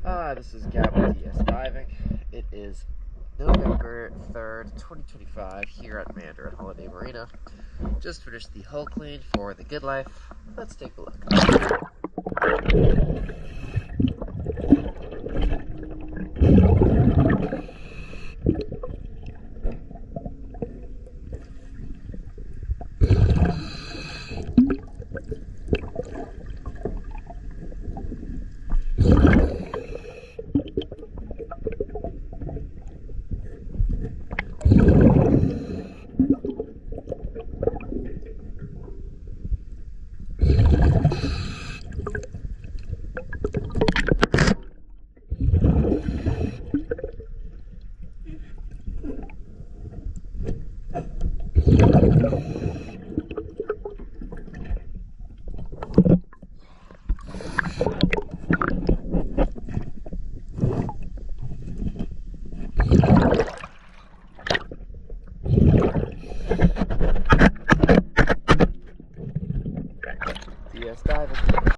This is Gavin DS Diving. It is November 3rd, 2025 here at Mandarin Holiday Marina. Just finished the hull clean for the Good Life. Let's take a look. DS Diving.